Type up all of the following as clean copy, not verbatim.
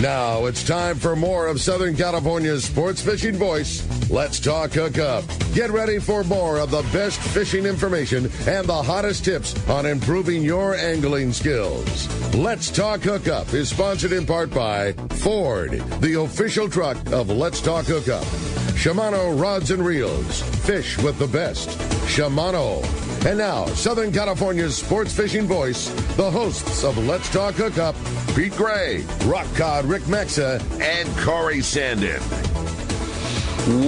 Now it's time for more of Southern California's sports fishing voice. Let's talk Hookup. Get ready for more of the best fishing information and the hottest tips on improving your angling skills. Let's Talk Hookup is sponsored in part by Ford, the official truck of Let's Talk Hookup. Shimano Rods and Reels. Fish with the best. Shimano. And now, Southern California's sports fishing voice, the hosts of Let's Talk Hookup, Pete Gray, Rock Cod Rick Maxa, and Corey Sanden.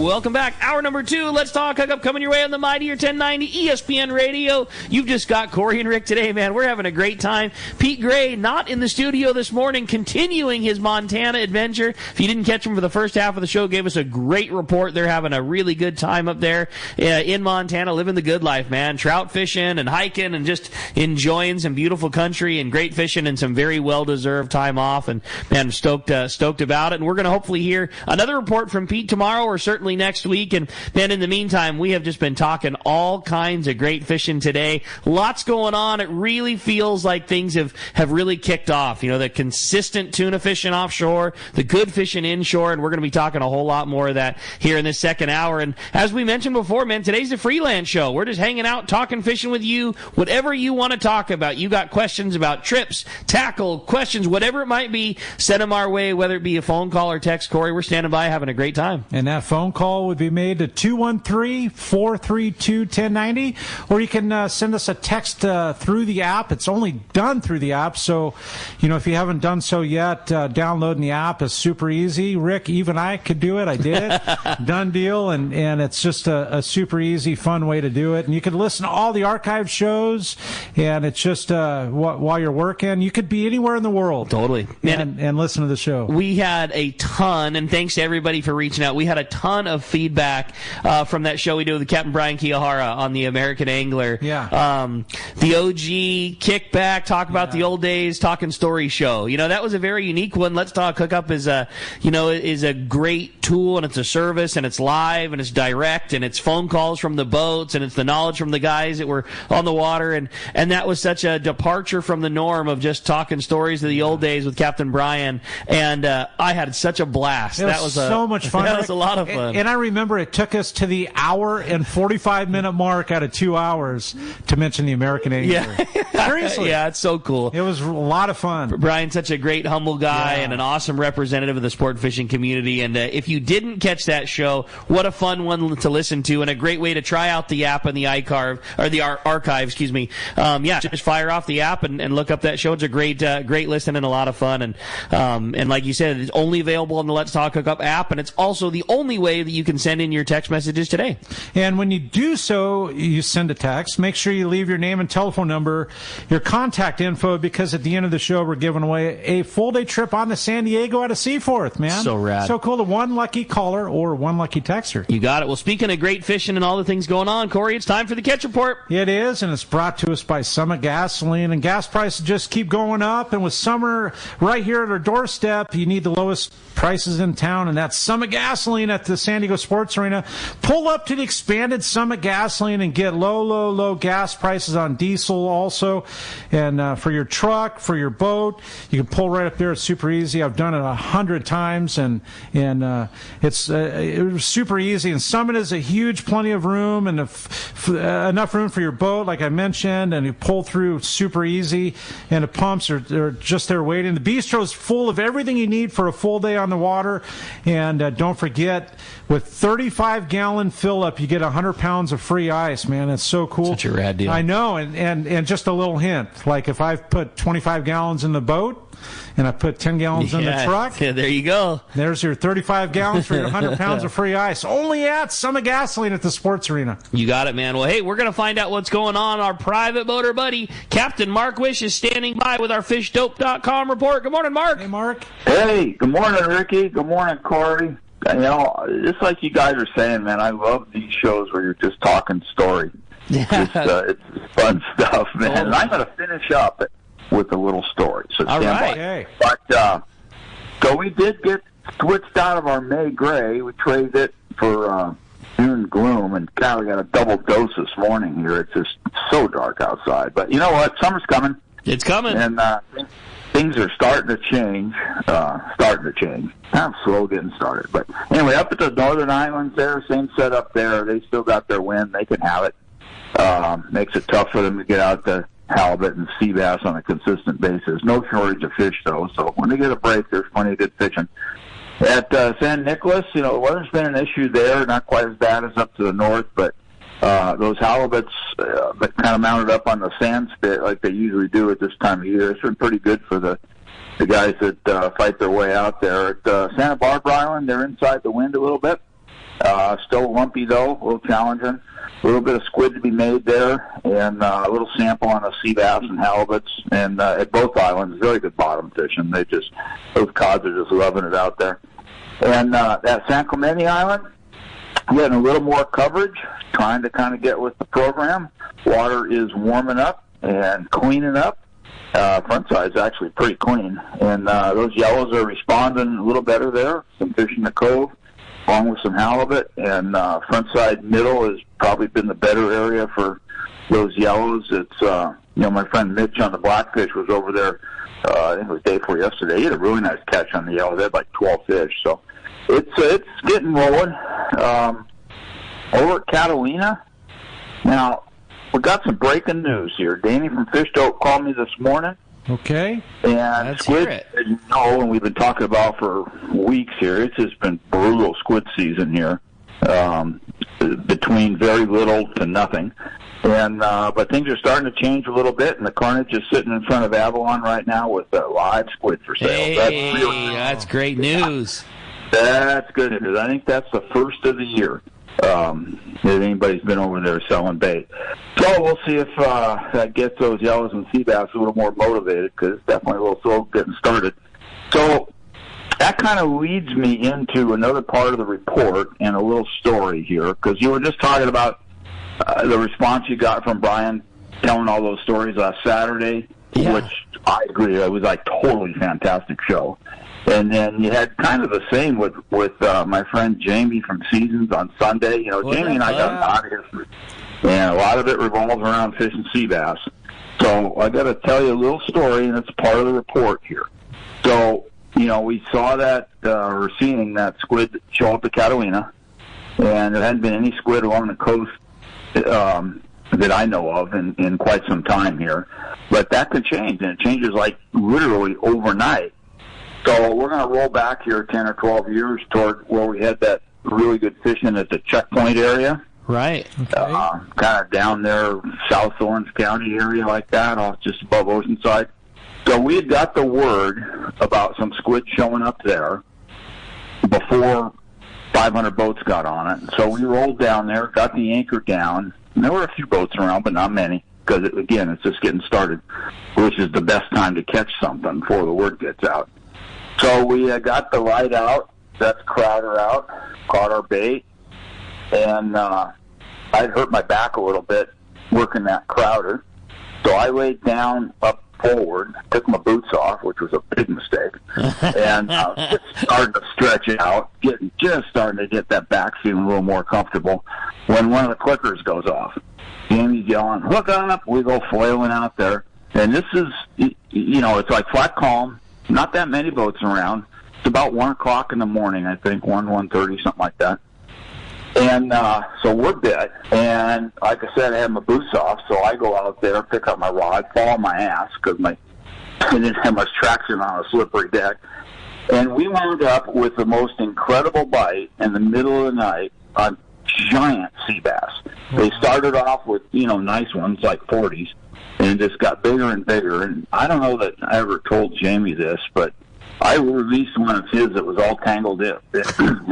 Welcome back. Hour number 2. Let's Talk Hookup coming your way on the Mightier 1090 ESPN Radio. You've just got Corey and Rick today, man. We're having a great time. Pete Gray not in the studio this morning, continuing his Montana adventure. If you didn't catch him for the first half of the show, gave us a great report. They're having a really good time up there in Montana, living the good life, man. Trout fishing and hiking and just enjoying some beautiful country and great fishing and some very well-deserved time off. And, man, stoked about it. And we're going to hopefully hear another report from Pete tomorrow or certainly next week. And then in the meantime, we have just been talking all kinds of great fishing today. Lots going on. It really feels like things have really kicked off. You know, the consistent tuna fishing offshore, the good fishing inshore, and we're going to be talking a whole lot more of that here in this second hour. And as we mentioned before, man, today's a freelance show. We're just hanging out, talking fishing with you, whatever you want to talk about. You got questions about trips, tackle, questions, whatever it might be, send them our way, whether it be a phone call or text. Corey, we're standing by having a great time. And that phone call would be made to 213-432-1090, or you can send us a text through the app. It's only done through the app, so if you haven't done so yet, downloading the app is super easy. Rick, even I could do it. I did it. Done deal, and it's just a super easy, fun way to do it. And you can listen to all the archive shows, and it's just while you're working. You could be anywhere in the world. Totally. And listen to the show. We had a ton, and thanks to everybody for reaching out. We had a ton of feedback from that show we did with Captain Brian Kiyahara on the American Angler. Yeah. The OG kickback, talk about the old days, talking story show. That was a very unique one. Let's Talk Hookup is a great tool, and it's a service, and it's live, and it's direct, and it's phone calls from the boats, and it's the knowledge from the guys that were on the water, and that was such a departure from the norm of just talking stories of the old days with Captain Brian, and I had such a blast. That was so much fun. That was a lot of fun. And I remember it took us to the hour and 45-minute mark out of 2 hours to mention the American Angler. Yeah. Seriously. Yeah, it's so cool. It was a lot of fun. Brian's such a great, humble guy and an awesome representative of the sport fishing community. And if you didn't catch that show, what a fun one to listen to, and a great way to try out the app and the archive, excuse me. Just fire off the app and look up that show. It's a great listen and a lot of fun. And like you said, it's only available on the Let's Talk Hookup app, and it's also the only way that you can send in your text messages today. And when you do so, you send a text. Make sure you leave your name and telephone number, your contact info, because at the end of the show, we're giving away a full-day trip on to San Diego out of Seaforth, man. So rad. So cool to one lucky caller or one lucky texter. You got it. Well, speaking of great fishing and all the things going on, Corey, it's time for the Catch Report. It is, and it's brought to us by Summit Gasoline. And gas prices just keep going up. And with summer right here at our doorstep, you need the lowest prices in town, and that's Summit Gasoline at the San Diego Sports Arena. Pull up to the expanded Summit Gasoline and get low gas prices on diesel also. And for your truck, for your boat, you can pull right up there. It's super easy. I've done it 100 times, and it's super easy. And Summit is a huge, plenty of room, and enough room for your boat, like I mentioned, and you pull through super easy. And the pumps are just there waiting. The bistro is full of everything you need for a full day on the water. And don't forget, with 35-gallon fill-up, you get 100 pounds of free ice, man. It's so cool. Such a rad deal. I know, and just a little hint. Like if I've put 25 gallons in the boat and I put 10 gallons in the truck. Yeah, there you go. There's your 35 gallons for your 100 pounds of free ice. Only at Summit Gasoline at the Sports Arena. You got it, man. Well, hey, we're going to find out what's going on. Our private boater buddy, Captain Mark Wish, is standing by with our FishDope.com report. Good morning, Mark. Hey, Mark. Hey, good morning, Ricky. Good morning, Corey. Just like you guys are saying, man, I love these shows where you're just talking story. It's fun stuff, man. And I'm going to finish up with a little story. So stand by. Hey. But so we did get switched out of our May Gray. We traded it for June Gloom, and God, we got a double dose this morning here. It's just so dark outside. But you know what? Summer's coming. It's coming. And things are starting to change. Kind of slow getting started. But anyway, up at the Northern Islands there, same setup there. They still got their wind. They can have it. Makes it tough for them to get out the halibut and sea bass on a consistent basis. No shortage of fish, though. So when they get a break, there's plenty of good fishing. At San Nicolas, the weather's been an issue there. Not quite as bad as up to the north, but those halibuts that kind of mounted up on the sand spit like they usually do at this time of year. It's been pretty good for the guys that fight their way out there. At Santa Barbara Island, they're inside the wind a little bit. Still lumpy, though, a little challenging. A little bit of squid to be made there, and a little sample on the sea bass and halibuts. And at both islands, very good bottom fishing. Those cods are just loving it out there. And at San Clemente Island, getting a little more coverage, trying to kind of get with the program. Water is warming up and cleaning up. Front side's actually pretty clean. And those yellows are responding a little better there. Some fish in the cove, along with some halibut. And front side middle has probably been the better area for those yellows. It's, my friend Mitch on the blackfish was over there, I think it was day before yesterday. He had a really nice catch on the yellow. They had like 12 fish. So it's getting rolling. Over at Catalina, now, we got some breaking news here. Danny from Fish Dope called me this morning. Okay. And let's squid, hear it. and we've been talking about for weeks here. It's just been brutal squid season here, between very little to nothing. And but things are starting to change a little bit, and the carnage is sitting in front of Avalon right now with live squid for sale. Hey, that's great news. That's good news. I think that's the first of the year that anybody's been over there selling bait. So we'll see if that gets those yellows and sea bass a little more motivated, because it's definitely a little slow getting started. So that kind of leads me into another part of the report and a little story here, because you were just talking about the response you got from Brian telling all those stories last Saturday, which I agree. It was like totally fantastic show. And then you had kind of the same with my friend Jamie from Seasons on Sunday. Jamie and I got a lot of history, and a lot of it revolves around fish and sea bass. So I got to tell you a little story, and it's part of the report here. So, we saw that, or seeing that squid show up at Catalina, and there hadn't been any squid along the coast that I know of in quite some time here. But that could change, and it changes like literally overnight. So we're going to roll back here 10 or 12 years toward where we had that really good fishing at the checkpoint area. Right. Okay. Kind of down there, South Orange County area like that, off just above Oceanside. So we had got the word about some squid showing up there before 500 boats got on it. So we rolled down there, got the anchor down, and there were a few boats around, but not many, because, again, it's just getting started, which is the best time to catch something before the word gets out. So we got the light out, that's Crowder out, caught our bait, and I'd hurt my back a little bit working that Crowder. So I laid down up forward, took my boots off, which was a big mistake, and just started to stretch out, just starting to get that back feeling a little more comfortable, when one of the clickers goes off. Jamie's yelling, "Hook up!" We go flailing out there, and this is, it's like flat calm. Not that many boats around. It's about 1 o'clock in the morning, I think, 1:30, something like that. And so we're bit. And like I said, I had my boots off, so I go out there, pick up my rod, fall on my ass because I didn't have much traction on a slippery deck. And we wound up with the most incredible bite in the middle of the night on giant sea bass. They started off with, nice ones like 40s. And it just got bigger and bigger. And I don't know that I ever told Jamie this, but I released one of his that was all tangled in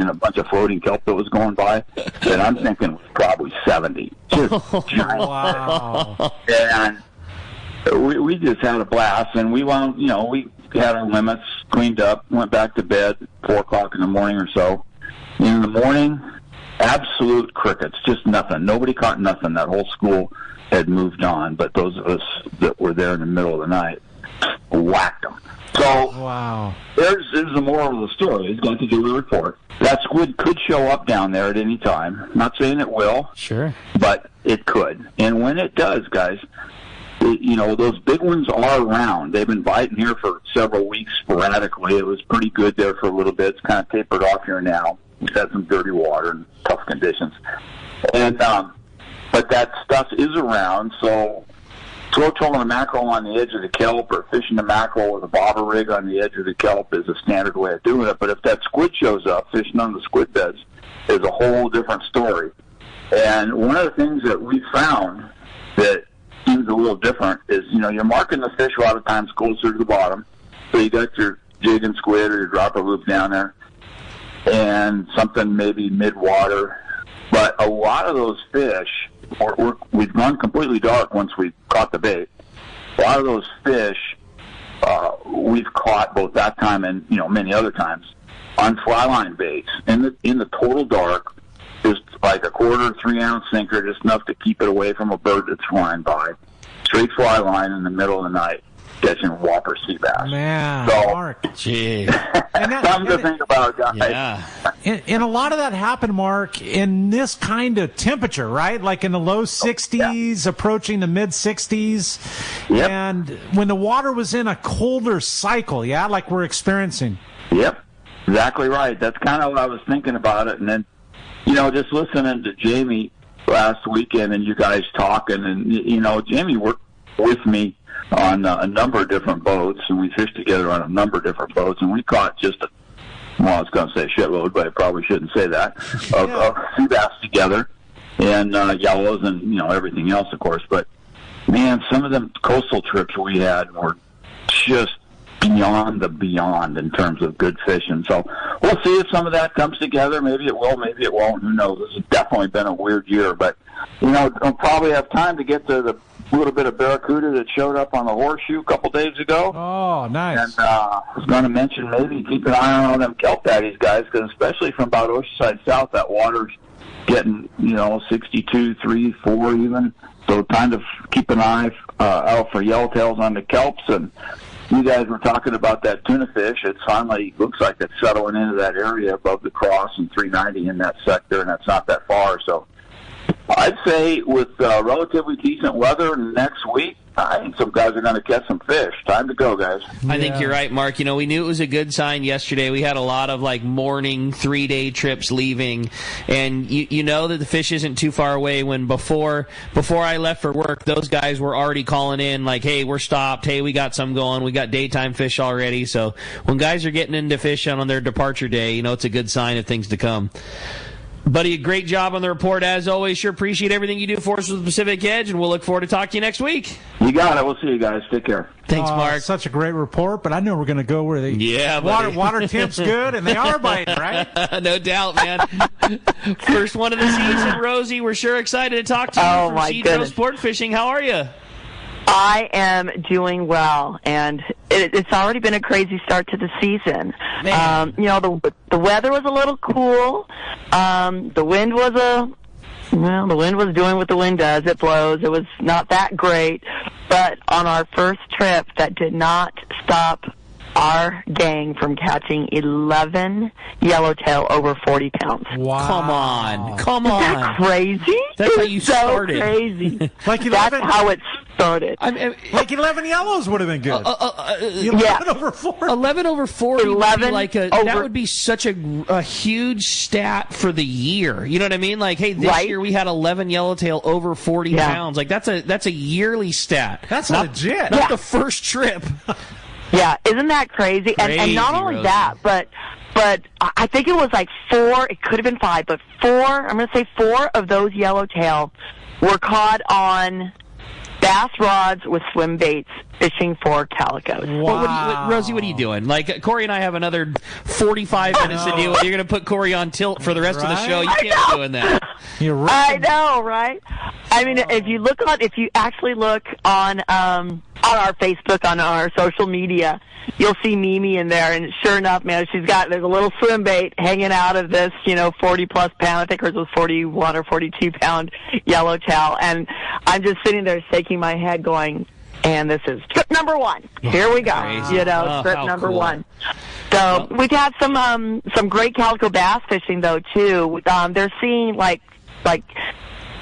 a bunch of floating kelp that was going by. And I'm thinking it was probably 70. Just giant. Wow. And we just had a blast. And we wound, we had our limits, cleaned up, went back to bed 4 o'clock in the morning or so. In the morning, absolute crickets, just nothing. Nobody caught nothing. That whole school had moved on, but those of us that were there in the middle of the night whacked them. So wow. There's the moral of the story. It's got to do with the report. That squid could show up down there at any time. Not saying it will. Sure. But it could. And when it does, guys, those big ones are around. They've been biting here for several weeks sporadically. It was pretty good there for a little bit. It's kind of tapered off here now. We've had some dirty water and tough conditions. And but that stuff is around, so throw trolling a mackerel on the edge of the kelp or fishing the mackerel with a bobber rig on the edge of the kelp is a standard way of doing it. But if that squid shows up, fishing on the squid beds is a whole different story. And one of the things that we found that seems a little different is, you're marking the fish a lot of times closer to the bottom. So you got your jig and squid or your dropper loop down there and something maybe mid-water. But a lot of those fish, we've gone completely dark once we caught the bait. A lot of those fish we've caught both that time and, many other times on fly line baits. In the total dark, just like a 1/4 3-ounce sinker, just enough to keep it away from a bird that's flying by. Straight fly line in the middle of the night, catching whopper sea bass. Man, so, Mark. Gee. Something to think about, guys. Yeah. And a lot of that happened, Mark, in this kind of temperature, right? Like in the low 60s, approaching the mid 60s. Yep. And when the water was in a colder cycle, like we're experiencing. Yep, exactly right. That's kind of what I was thinking about it. And then, just listening to Jamie last weekend and you guys talking, and, Jamie worked with me on a number of different boats, and we fished together on a number of different boats, and we caught I was going to say shitload, but I probably shouldn't say that, of sea bass together, and yellows and, everything else, of course. But, man, some of them coastal trips we had were just beyond the beyond in terms of good fishing. So we'll see if some of that comes together. Maybe it will, maybe it won't. Who knows? This has definitely been a weird year, but I'll probably have time to get to the little bit of barracuda that showed up on the Horseshoe a couple days ago. Oh, nice. And I was going to mention maybe keep an eye on all them kelp patties, guys, because especially from about Oceanside south, that water's getting 62, 3, 4 even. So time to keep an eye out for yellowtails on the kelps. And you guys were talking about that tuna fish. It finally looks like it's settling into that area above the Cross and 390 in that sector, and that's not that far. So I'd say with relatively decent weather next week, I think some guys are going to catch some fish. Time to go, guys. I think you're right, Mark. We knew it was a good sign yesterday. We had a lot of morning 3-day trips leaving, and you know that the fish isn't too far away. When before I left for work, those guys were already calling in hey, we're stopped. Hey, we got some going. We got daytime fish already. So when guys are getting into fish on their departure day, it's a good sign of things to come. Buddy, a great job on the report as always. Sure appreciate everything you do for us with the Pacific Edge, and we'll look forward to talking to you next week. You got it. We'll see you guys. Take care. Thanks, Mark. Such a great report, but I know we're going to go where the water temp's good, and they are biting, right? No doubt, man. First one of the season, Rosie. We're sure excited to talk to you from Cedro Sport Fishing. How are you? I am doing well, and it's already been a crazy start to the season. The weather was a little cool. The wind was doing what the wind does. It blows. It was not that great, but on our first trip, that did not stop our gang from catching 11 yellowtail over 40 pounds. Wow. Come on. Isn't that crazy? That's how you started. So crazy. That's how it started. 11 yellows would have been good. 11 over 40. 11 over 40 11 would be that would be such a huge stat for the year. You know what I mean? Hey, this year we had 11 yellowtail over 40 pounds. That's a yearly stat. That's legit. Not the first trip. Yeah, isn't that crazy? And not only Rosie. that, but I think it was 4, it could have been 5, but 4, I'm going to say 4 of those yellowtail were caught on bass rods with swim baits fishing for calicos. Wow. Rosie, what are you doing? Corey and I have another 45 minutes to deal with. You're going to put Corey on tilt for the rest of the show. You can't be doing that. You're right. I know, right? I mean, if you actually look on our Facebook, on our social media, you'll see Mimi in there, and sure enough, man, there's a little swim bait hanging out of this, 40-plus pound, I think hers was 41 or 42-pound yellowtail, and I'm just sitting there shaking my head going, and this is trip number 1. Here we go, Crazy. Trip number cool. 1. So we've had some great calico bass fishing, though, too. They're seeing,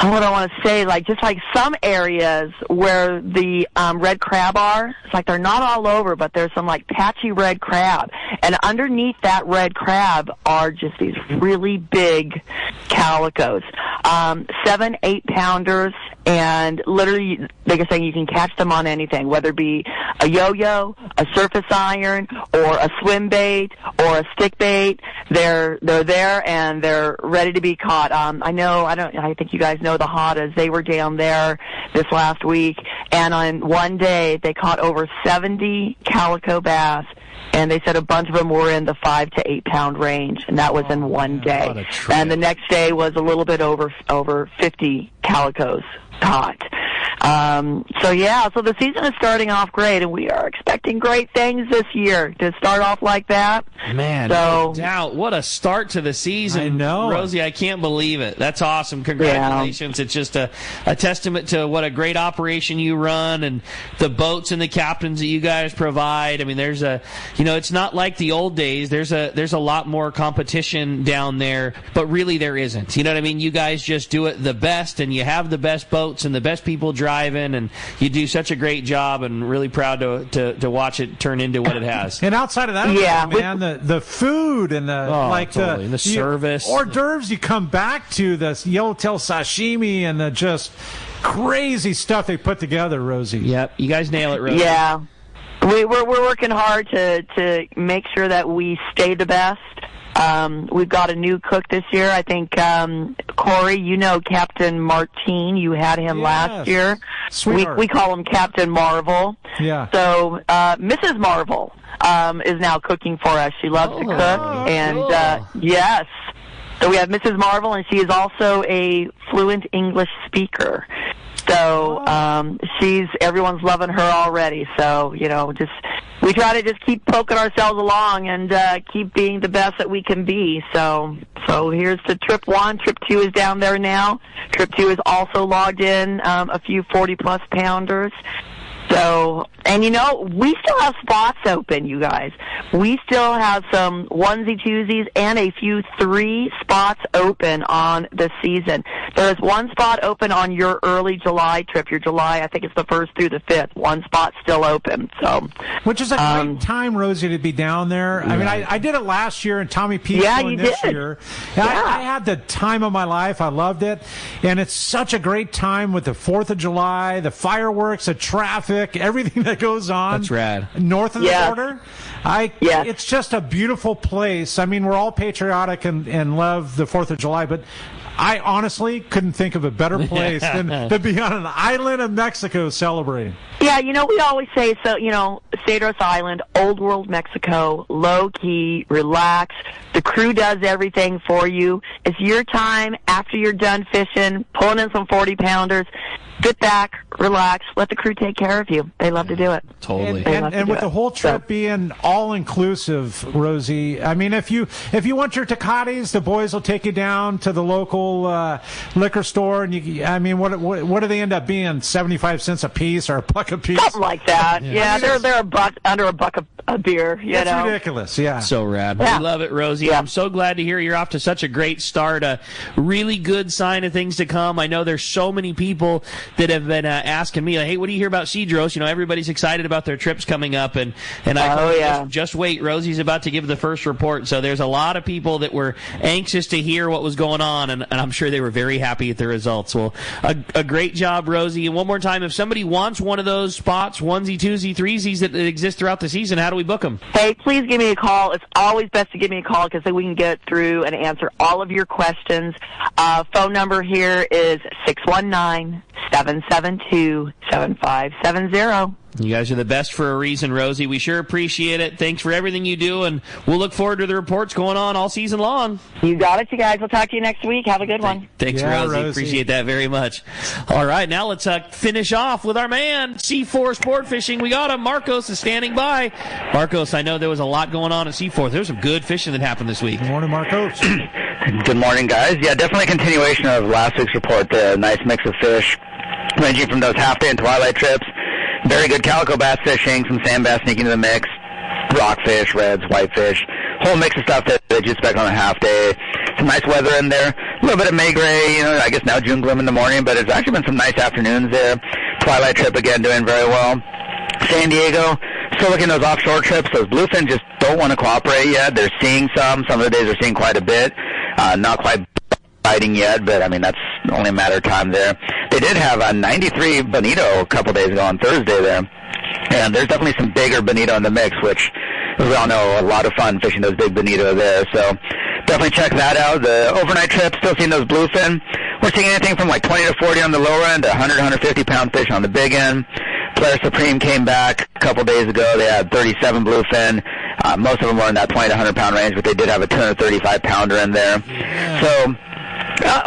what I want to say, just like some areas where the red crab are, it's like they're not all over, but there's some patchy red crab. And underneath that red crab are just these really big calicos, 7-8 pounders, and literally, like I say, you can catch them on anything, whether it be a yo-yo, a surface iron, or a swim bait, or a stick bait. They're there and they're ready to be caught. I think you guys know the Hottas. They were down there this last week, and on one day they caught over 70 calico bass. And they said a bunch of them were in the 5 to 8 pound range, and that was in one day. And the next day was a little bit over 50 calicos caught. So the season is starting off great, and we are expecting great things this year to start off like that. Man, no doubt. What a start to the season. I know. Rosie, I can't believe it. That's awesome. Congratulations. Yeah. It's just a testament to what a great operation you run and the boats and the captains that you guys provide. I mean, it's not like the old days. There's a lot more competition down there, but really there isn't. You know what I mean? You guys just do it the best, and you have the best boats and the best people driving, and you do such a great job, and really proud to watch it turn into what it has. And outside of that, man, the food and the service, hors d'oeuvres you come back to, the yellowtail sashimi and the just crazy stuff they put together, Rosie. Yep, you guys nail it, Rosie. Yeah, we're working hard to make sure that we stay the best. We've got a new cook this year. I think, Corey, you know Captain Martine. You had him last year. We call him Captain Marvel. Yeah. So, Mrs. Marvel, is now cooking for us. She loves to cook. And, yes. So we have Mrs. Marvel, and she is also a fluent English speaker. So, everyone's loving her already. So, we try to just keep poking ourselves along and keep being the best that we can be. So here's to trip 1. Trip 2 is down there now. Trip 2 is also logged in a few 40-plus pounders. So, and we still have spots open, you guys. We still have some onesie twosies and a few 3 spots open on the season. There is 1 spot open on your early July trip. Your July, I think it's the 1st through the 5th. 1 spot still open. So, which is a great time, Rosie, to be down there. Yeah. I mean, I did it last year, and Tommy P. going this year. Yeah. I had the time of my life. I loved it, and it's such a great time with the 4th of July, the fireworks, the traffic. Everything that goes on. That's rad. North of the border. It's just a beautiful place. I mean, we're all patriotic and love the 4th of July, but I honestly couldn't think of a better place than to be on an island of Mexico celebrating. Yeah, we always say, Cedros Island, Old World Mexico, low-key, relax. The crew does everything for you. It's your time after you're done fishing, pulling in some 40-pounders. Sit back, relax, let the crew take care of you. They love to do it. Totally. And with the whole trip being all-inclusive, Rosie, I mean, if you want your Tecates, the boys will take you down to the local liquor store, and what do they end up being? 75 cents a piece or a buck a piece? Something like that. Yeah, they're under a buck a beer. That's ridiculous. Yeah. So rad. Yeah. We love it, Rosie. Yeah. I'm so glad to hear you're off to such a great start. A really good sign of things to come. I know there's so many people that have been asking me, hey, what do you hear about Cedros? Everybody's excited about their trips coming up, and I just wait. Rosie's about to give the first report, so there's a lot of people that were anxious to hear what was going on, and I'm sure they were very happy at the results. Well, a great job, Rosie. And one more time, if somebody wants one of those spots, onesie, twosie, threesies that exist throughout the season, how do we book them? Hey, please give me a call. It's always best to give me a call because then we can get through and answer all of your questions. Phone number here is 619-772-7570. You guys are the best for a reason, Rosie. We sure appreciate it. Thanks for everything you do, and we'll look forward to the reports going on all season long. You got it, you guys. We'll talk to you next week. Have a good one. Thanks, Rosie. Appreciate that very much. All right, now let's finish off with our man, C4 Sport Fishing. We got him. Marcos is standing by. Marcos, I know there was a lot going on at C4. There was some good fishing that happened this week. Good morning, Marcos. Good morning, guys. Yeah, definitely a continuation of last week's report. The nice mix of fish, ranging from those half-day and twilight trips. Very good calico bass fishing, some sand bass sneaking into the mix, rockfish, reds, whitefish, whole mix of stuff that you expect on a half day. Some nice weather in there. A little bit of May gray, I guess now June gloom in the morning, but it's actually been some nice afternoons there. Twilight trip again doing very well. San Diego, still looking at those offshore trips. Those bluefin just don't want to cooperate yet. They're seeing some. Some of the days they're seeing quite a bit. Not quite biting yet, but I mean, that's only a matter of time there. They did have a 93 bonito a couple days ago on Thursday there. And there's definitely some bigger bonito in the mix, which we all know a lot of fun fishing those big bonito there. So definitely check that out. The overnight trip, still seeing those bluefin. We're seeing anything from like 20 to 40 on the lower end to 100, 150-pound fish on the big end. Polaris Supreme came back a couple days ago. They had 37 bluefin. Most of them were in that 20 to 100-pound range, but they did have a 235-pounder in there. Yeah. So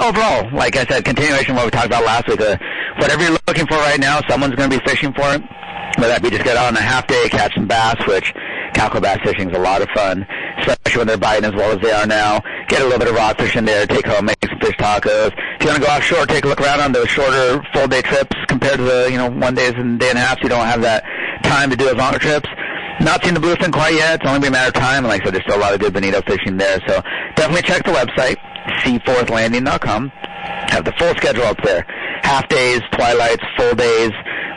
overall, like I said, continuation of what we talked about last week. Whatever you're looking for right now, someone's going to be fishing for it. Whether that be just get out on a half day, catch some bass, which calico bass fishing is a lot of fun, especially when they're biting as well as they are now. Get a little bit of rockfish in there, take home, make some fish tacos. If you want to go offshore, take a look around on those shorter full day trips compared to the 1 day and day and a half, so you don't have that time to do those longer trips. Not seen the bluefin quite yet. It's only been a matter of time. And like I said, there's still a lot of good bonito fishing there. So definitely check the website, seaforthlanding.com. Have the full schedule up there. Half days, twilights, full days,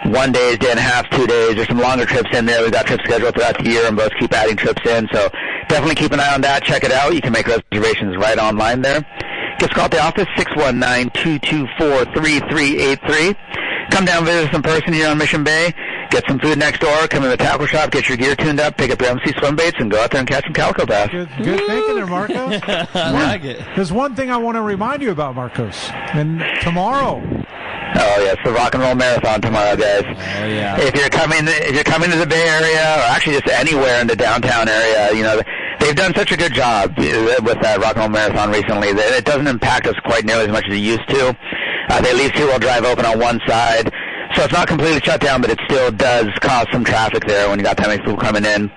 1 day, day and a half, 2 days. There's some longer trips in there. We've got trips scheduled throughout the year, and both keep adding trips in. So definitely keep an eye on that. Check it out. You can make reservations right online there. Give us a call at the office, 619-224-3383. Come down, visit us in person here on Mission Bay. Get some food next door. Come in the tackle shop. Get your gear tuned up. Pick up your MC swim baits and go out there and catch some calico bass. Good thinking there, Marcos. I like it. There's one thing I want to remind you about, Marcos. And tomorrow. Oh yes, the Rock and Roll Marathon tomorrow, guys. Oh yeah. If you're coming to the Bay Area, or actually just anywhere in the downtown area, they've done such a good job with that Rock and Roll Marathon recently that it doesn't impact us quite nearly as much as it used to. They leave two-wheel drive open on one side, so it's not completely shut down, but it still does cause some traffic there when you got that many people coming in.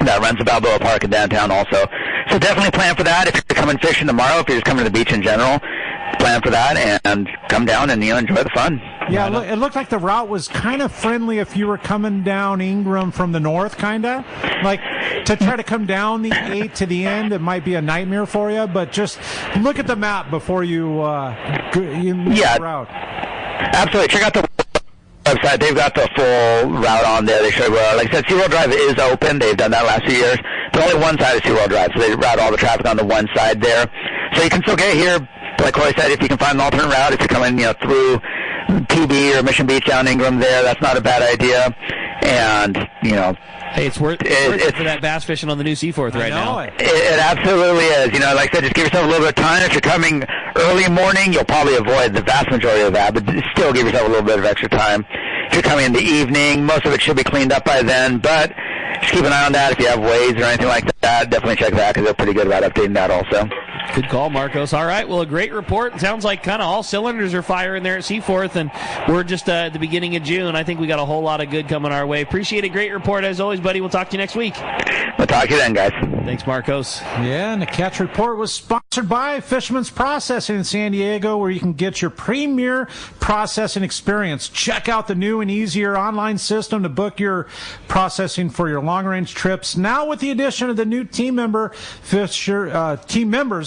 That runs the Balboa Park in downtown also. So definitely plan for that if you're coming fishing tomorrow, if you're just coming to the beach in general. Plan for that and come down and enjoy the fun. Yeah, it looked like the route was kind of friendly if you were coming down Ingram from the north, kind of. Like, to try to come down the 8 to the end, it might be a nightmare for you, but just look at the map before you move the route. Absolutely. Check out the website. They've got the full route on there. They show, like I said, SeaWorld Drive is open. They've done that last few years. But only one side of SeaWorld Drive, so they route all the traffic on the one side there. So you can still get here. Like Corey said, if you can find an alternate route, if you're coming, through PB or Mission Beach down Ingram there, that's not a bad idea. And, hey, it's worth it for that bass fishing on the new Seaforth right now. It absolutely is. Like I said, just give yourself a little bit of time. If you're coming early morning, you'll probably avoid the vast majority of that, but still give yourself a little bit of extra time. If you're coming in the evening, most of it should be cleaned up by then, but just keep an eye on that. If you have waves or anything like that, definitely check that because they're pretty good about updating that also. Good call, Marcos. All right, well, a great report. It sounds like kind of all cylinders are firing there at Seaforth, and we're just at the beginning of June. I think we got a whole lot of good coming our way. Appreciate a great report as always, buddy. We'll talk to you next week. We'll talk to you then, guys. Thanks, Marcos. Yeah, and the Catch Report was sponsored by Fisherman's Processing in San Diego, where you can get your premier processing experience. Check out the new and easier online system to book your processing for your long-range trips. Now with the addition of the new team members,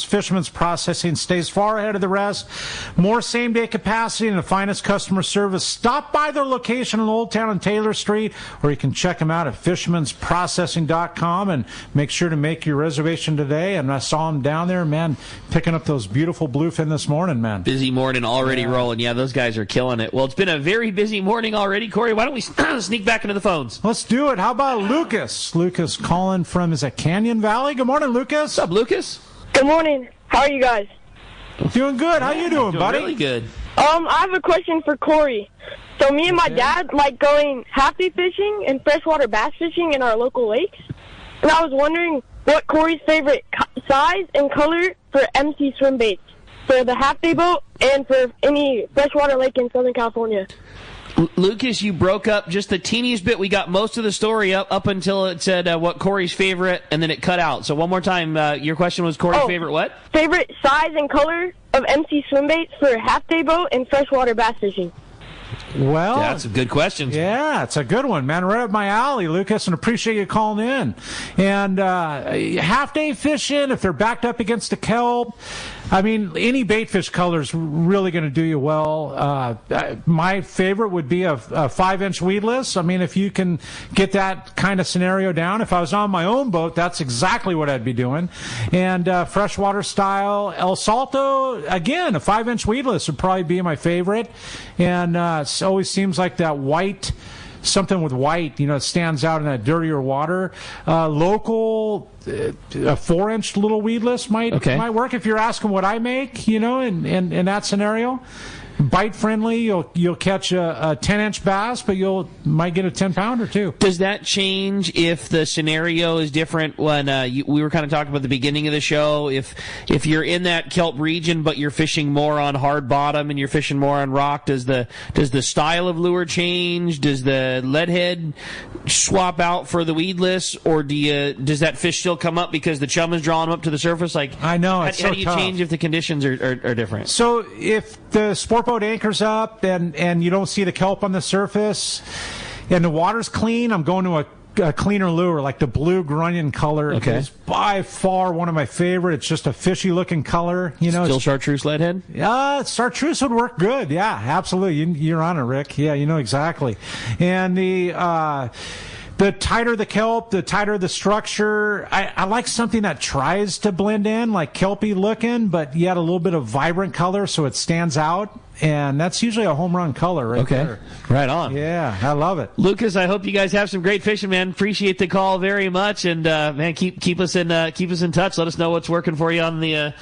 Fisherman's Processing stays far ahead of the rest. More same-day capacity and the finest customer service. Stop by their location in Old Town and Taylor Street, or you can check them out at fishermansprocessing.com and make sure to make your reservation today. And I saw them down there, man, picking up those beautiful bluefin this morning, man. Busy morning already rolling. Yeah, those guys are killing it. Well, it's been a very busy morning already. Corey, why don't we sneak back into the phones? Let's do it. How about Lucas? Lucas calling from, is it Canyon Valley? Good morning, Lucas. What's up, Lucas? Good morning. How are you guys? Doing good. How you doing, buddy? Really good. I have a question for Corey. So me and my dad like going half-day fishing and freshwater bass fishing in our local lakes. And I was wondering what Corey's favorite size and color for MC swim baits for the half-day boat and for any freshwater lake in Southern California. Lucas, you broke up just the teeniest bit. We got most of the story up until it said what Corey's favorite, and then it cut out. So one more time, your question was Corey's favorite what? Favorite size and color of MC swim baits for half-day boat and freshwater bass fishing. Well, yeah, that's a good question. Yeah, it's a good one, man. Right up my alley, Lucas, and appreciate you calling in. And half-day fishing, if they're backed up against the kelp, I mean, any baitfish color is really going to do you well. My favorite would be a 5-inch weedless. I mean, if you can get that kind of scenario down, if I was on my own boat, that's exactly what I'd be doing. And freshwater style El Salto, again, a 5-inch weedless would probably be my favorite. And it always seems like that white, something with white, it stands out in that dirtier water. Local, a 4-inch little weedless might work if you're asking what I make, in that scenario. Bite friendly, you'll catch a 10-inch bass, but might get a 10-pounder too. Does that change if the scenario is different? When we were kind of talking about the beginning of the show, if you're in that kelp region but you're fishing more on hard bottom and you're fishing more on rock, does the style of lure change? Does the lead head swap out for the weedless, or does that fish still come up because the chum is drawing them up to the surface? I know, how do you change if the conditions are different? So if the sport boat anchors up and you don't see the kelp on the surface and the water's clean, I'm going to a cleaner lure, like the blue grunion color. Okay. Is by far one of my favorite. It's just a fishy looking color. Still chartreuse lead head? Chartreuse would work good. Yeah, absolutely. You're on it, Rick. Yeah, exactly. And the tighter the kelp, the tighter the structure. I like something that tries to blend in, like kelpy looking, but yet a little bit of vibrant color so it stands out. And that's usually a home run color right there. Right on. Yeah, I love it. Lucas, I hope you guys have some great fishing, man. Appreciate the call very much, and man, keep us in touch. Let us know what's working for you on the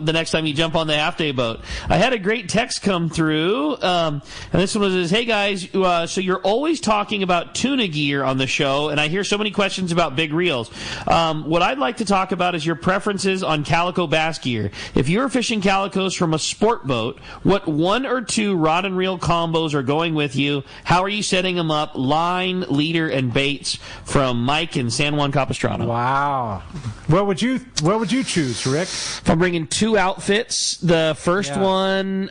next time you jump on the half day boat. I had a great text come through, and this one was, "Hey guys, so you're always talking about tuna gear on the show, and I hear so many questions about big reels. What I'd like to talk about is your preferences on calico bass gear. If you're fishing calicos from a sport boat, what 1 or 2 rod and reel combos are going with you? How are you setting them up? Line, leader, and baits." From Mike in San Juan Capistrano. Wow. What would you choose, Rick? If I'm bringing 2 outfits, the first one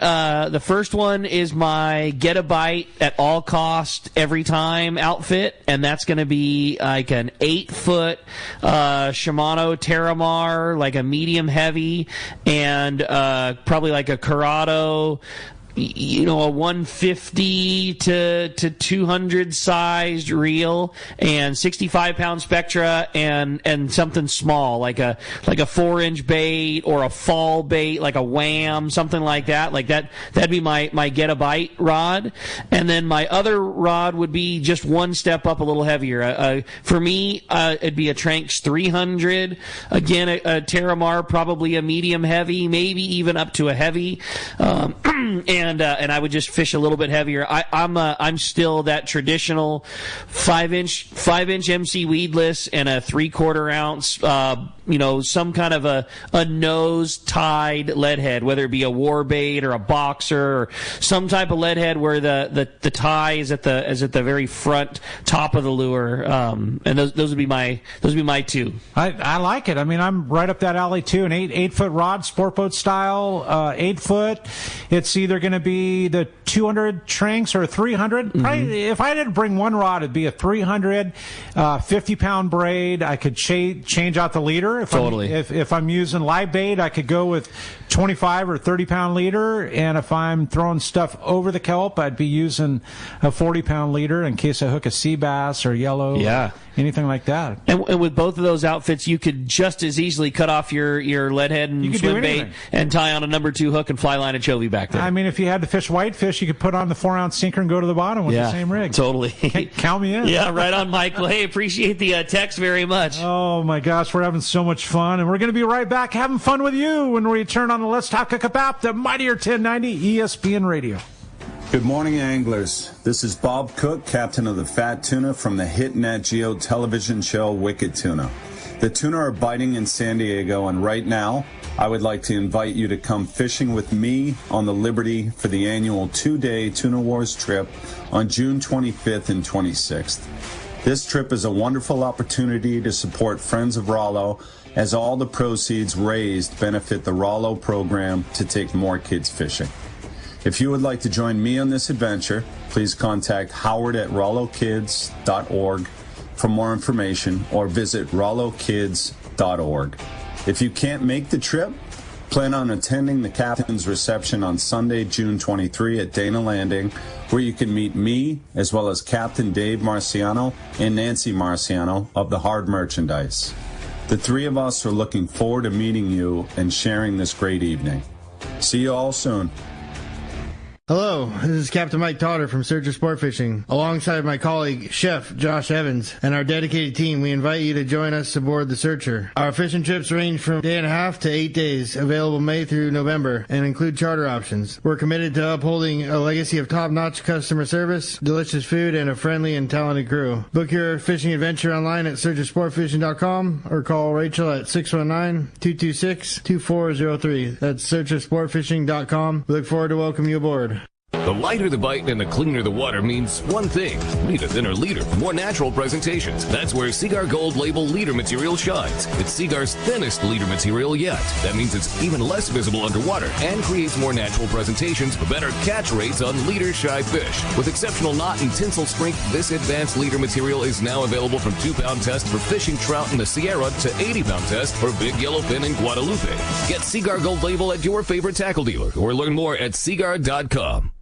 is my get a bite at all cost every time outfit, and that's going to be like an 8-foot Shimano Terramar, like a medium heavy, and probably like a Corrado, a 150 to 200 sized reel, and 65-pound Spectra, and something small like a 4-inch bait or a fall bait, like a Wham, something like that. That'd be my get a bite rod. And then my other rod would be just one step up a little heavier. For me, it'd be a Tranx 300. Again, a Terramar, probably a medium heavy, maybe even up to a heavy. And I would just fish a little bit heavier. I'm still that traditional 5-inch MC weedless and a 3/4 ounce, some kind of a nose tied lead head, whether it be a war bait or a boxer or some type of lead head where the tie is at the very front top of the lure. And those would be my 2. I like it. I mean, I'm right up that alley too. An 8-foot rod, sport boat style, 8-foot. It's either going to be the 200 Tranx or a 300. Mm-hmm. Probably, if I didn't bring one rod, it'd be a 300, 50-pound braid. I could change out the leader. If I'm using live bait, I could go with 25 or 30-pound leader. And if I'm throwing stuff over the kelp, I'd be using a 40-pound leader in case I hook a sea bass or yellow. Yeah. Anything like that. And with both of those outfits, you could just as easily cut off your lead head and swim bait and tie on a number 2 hook and fly line a chovy back there. I mean, if you had to fish whitefish, you could put on the 4-ounce sinker and go to the bottom with the same rig. Totally. Count me in. Yeah, right on, Mike. Well, hey, appreciate the text very much. Oh, my gosh, we're having so much fun. And we're going to be right back having fun with you when we return on the Let's Talk Hookup app, the Mightier 1090 ESPN Radio. Good morning, anglers. This is Bob Cook, captain of the Fat Tuna from the hit Nat Geo television show Wicked Tuna. The tuna are biting in San Diego, and right now, I would like to invite you to come fishing with me on the Liberty for the annual 2-day Tuna Wars trip on June 25th and 26th. This trip is a wonderful opportunity to support Friends of Rollo, as all the proceeds raised benefit the Rollo program to take more kids fishing. If you would like to join me on this adventure, please contact Howard at RolloKids.org for more information, or visit RolloKids.org. If you can't make the trip, Plan on attending the captain's reception on Sunday, June 23 at Dana Landing, where you can meet me as well as Captain Dave Marciano and Nancy Marciano of the Hard Merchandise. The three of us are looking forward to meeting you and sharing this great evening. See you all soon. Hello, this is Captain Mike Totter from Searcher Sport Fishing. Alongside my colleague, Chef Josh Evans, and our dedicated team, we invite you to join us aboard the Searcher. Our fishing trips range from 1.5 to 8 days, available May through November, and include charter options. We're committed to upholding a legacy of top-notch customer service, delicious food, and a friendly and talented crew. Book your fishing adventure online at searchersportfishing.com or call Rachel at 619-226-2403. That's searchersportfishing.com. We look forward to welcoming you aboard. The lighter the bite and the cleaner the water means one thing. Need a thinner leader for more natural presentations. That's where Seaguar Gold Label leader material shines. It's Seaguar's thinnest leader material yet. That means it's even less visible underwater and creates more natural presentations for better catch rates on leader-shy fish. With exceptional knot and tinsel strength, this advanced leader material is now available from 2-pound test for fishing trout in the Sierra to 80-pound test for big yellowfin in Guadalupe. Get Seaguar Gold Label at your favorite tackle dealer or learn more at seaguar.com.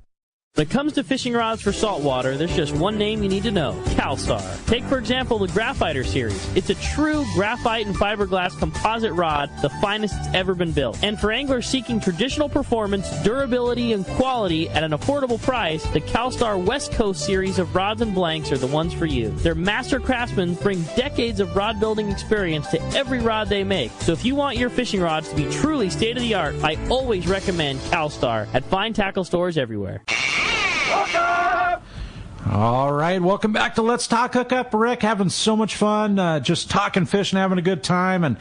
When it comes to fishing rods for saltwater, there's just one name you need to know, CalStar. Take, for example, the Graphiter series. It's a true graphite and fiberglass composite rod, the finest it's ever been built. And for anglers seeking traditional performance, durability, and quality at an affordable price, the CalStar West Coast series of rods and blanks are the ones for you. Their master craftsmen bring decades of rod building experience to every rod they make. So if you want your fishing rods to be truly state-of-the-art, I always recommend CalStar at fine tackle stores everywhere. All right, welcome back to Let's Talk Hookup. Rick, having so much fun, just talking fish and having a good time. And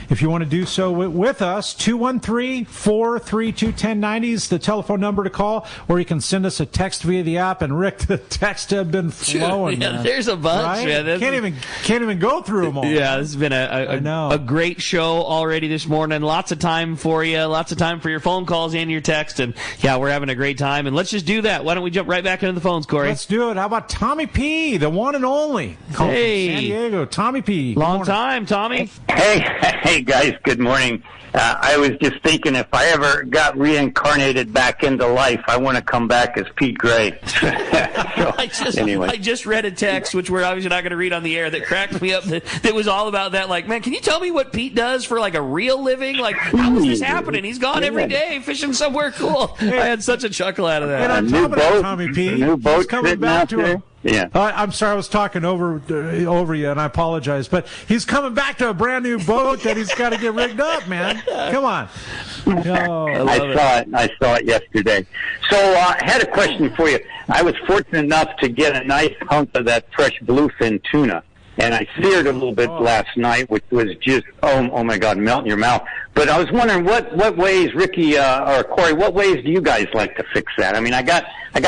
if you want to do so with us, 213-432-1090 is the telephone number to call, or you can send us a text via the app. And Rick, the texts have been flowing. Yeah, there's a bunch. Right? Man. Can't even go through them all. Yeah, this has been a great show already this morning. Lots of time for you. Lots of time for your phone calls and your text. And yeah, we're having a great time. And let's just do that. Why don't we jump right back into the phones, Corey? Let's do it. How about Tommy P., the one and only? Hey, San Diego, Tommy P. Long time, Tommy. Hey guys, good morning. I was just thinking, if I ever got reincarnated back into life, I want to come back as Pete Gray. Anyway. I just read a text, which we're obviously not going to read on the air, that cracked me up. That was all about that. Like, man, can you tell me what Pete does for like a real living? Like, how is this happening? He's gone every day fishing somewhere cool. I had such a chuckle out of that. And on top of that, Tommy P., new boat he's coming back to him. Yeah. I'm sorry, I was talking over you, and I apologize. But he's coming back to a brand new boat that he's got to get rigged up, man. Come on. Oh, I saw it yesterday. So I had a question for you. I was fortunate enough to get a nice hunk of that fresh bluefin tuna. And I seared a little bit last night, which was just, oh my God, melt in your mouth. But I was wondering what ways, Ricky or Corey, what ways do you guys like to fix that? I mean, I got